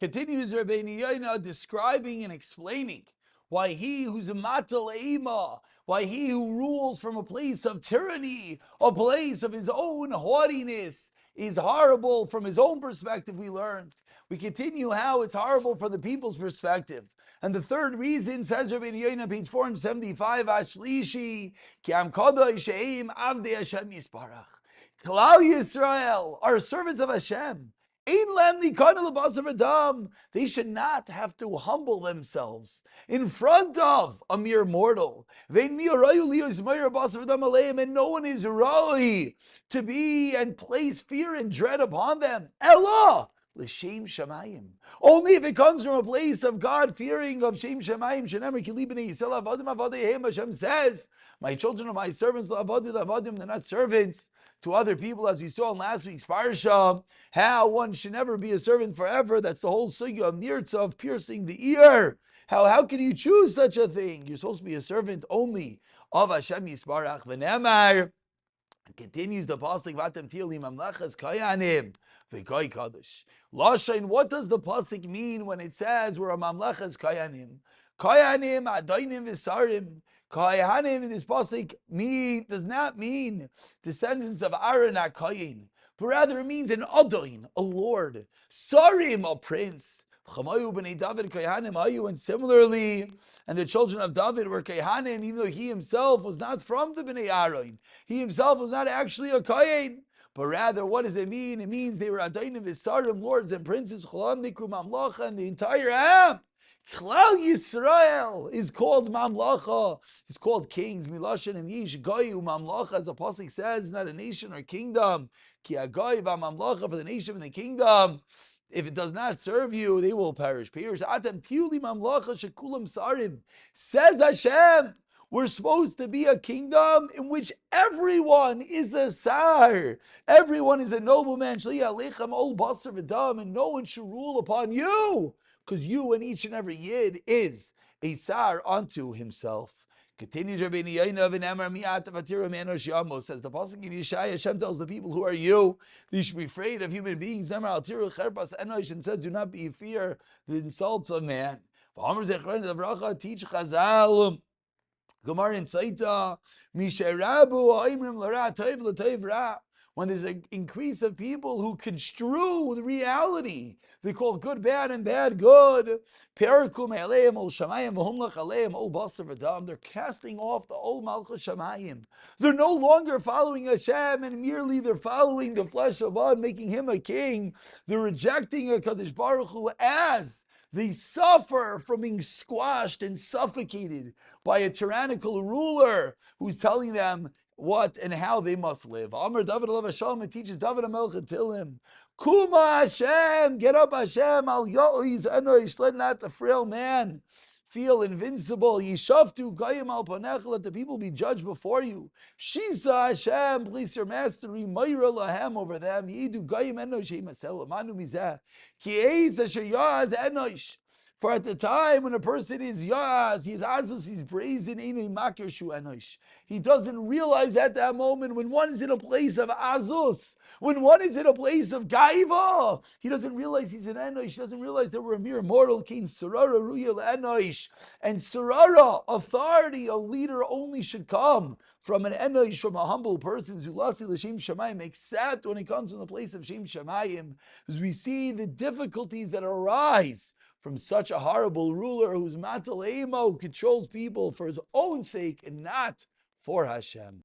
Continues Rabeinu Yona describing and explaining why he who's a mataleima, why he who rules from a place of tyranny, a place of his own haughtiness, is horrible from his own perspective. We learned. We continue how it's horrible from the people's perspective. And the third reason, says Rabeinu Yona, page 475, Ashlishi, Ki Am Kadosh She'im Avdei Hashem Yisparach. Klal Yisrael are servants of Hashem. They should not have to humble themselves in front of a mere mortal. And no one is right to be and place fear and dread upon them. Ella! L'shem shamayim. Only if it comes from a place of God fearing, of shem shamayim. Shenemer kili b'nei Yisrael avadim avadeihem. Hashem says, my children are my servants. Avadim, they're not servants to other people, as we saw in last week's parsha. How one should never be a servant forever. That's the whole sugya of nirtza, of piercing the ear. How can you choose such a thing? You're supposed to be a servant only of Hashem Yisparach. V'nemar. Continues the pasuk, Vatem Tili Mamlechas Kayanim V'Koy Kadosh. Lashain, what does the pasuk mean when it says we're a Mamlechas Kayanim? Kayanim Adainim V'Sarim. Kayanim in this pasuk does not mean descendants of Aaron HaKayin, but rather it means an Adain, a lord, Sarim, a prince. And similarly, and the children of David were Kehanim, even though he himself was not from the Bnei Aaron. He himself was not actually a Kayin. But rather, what does it mean? It means they were Adainim Visarim, lords and princes, Cholam Nikru Mamlacha, and the entire Am. Klal Yisrael is called Mamlacha. It's called kings. Milashan and Yish Goyu Mamlacha, as the pasuk says, not a nation or kingdom. Ki Agoy Mamlacha, for the nation and the kingdom. If it does not serve you, they will perish. Says Hashem, we're supposed to be a kingdom in which everyone is a sar. Everyone is a nobleman. And no one should rule upon you, because you and each and every yid is a sar unto himself. Continues Rabeinu Yona v'nemar mi'at v'atira me'enosh yamo, says the pasuk in Yeshaya. Hashem tells the people, who are you? They should be afraid of human beings. Nemar al tiru cherpas enosh, and says, do not be fear the insults of man. V'amar zechron davracha, teach Chazal Gemara in Saita misherabu ha'imrim l'ra toiv l'toiv ra. When there's an increase of people who construe the reality, they call good bad and bad good. They're casting off the old Malchus Shamayim. They're no longer following Hashem, and merely they're following the flesh of God, making him a king. They're rejecting a Kadosh Baruch Hu as they suffer from being squashed and suffocated by a tyrannical ruler who's telling them what and how they must live. Amar David alav Hashem, it teaches David HaMelech Tilim. Kuma Hashem, get up Hashem, al yo'iz enoish, let not the frail man feel invincible. Yishavtu goyim al panech, let the people be judged before you. Shisa Hashem, place your mastery, mayra lahem over them. Yidu goyim enoish, yimasel amanu mizeh. Ki eiz asher ya'az enoish. For at the time when a person is yaz, he's azus, he's brazen, he doesn't realize at that moment when one is in a place of azus, when one is in a place of gaiva, he doesn't realize he's an enosh, he doesn't realize that we're a mere mortal king, surara ruyal enosh. And surara, authority, a leader only should come from an enosh, from a humble person, zulasi l'shem shamayim, except when it comes in the place of shem shamayim, as we see the difficulties that arise from such a horrible ruler who's matal emo, who controls people for his own sake and not for Hashem.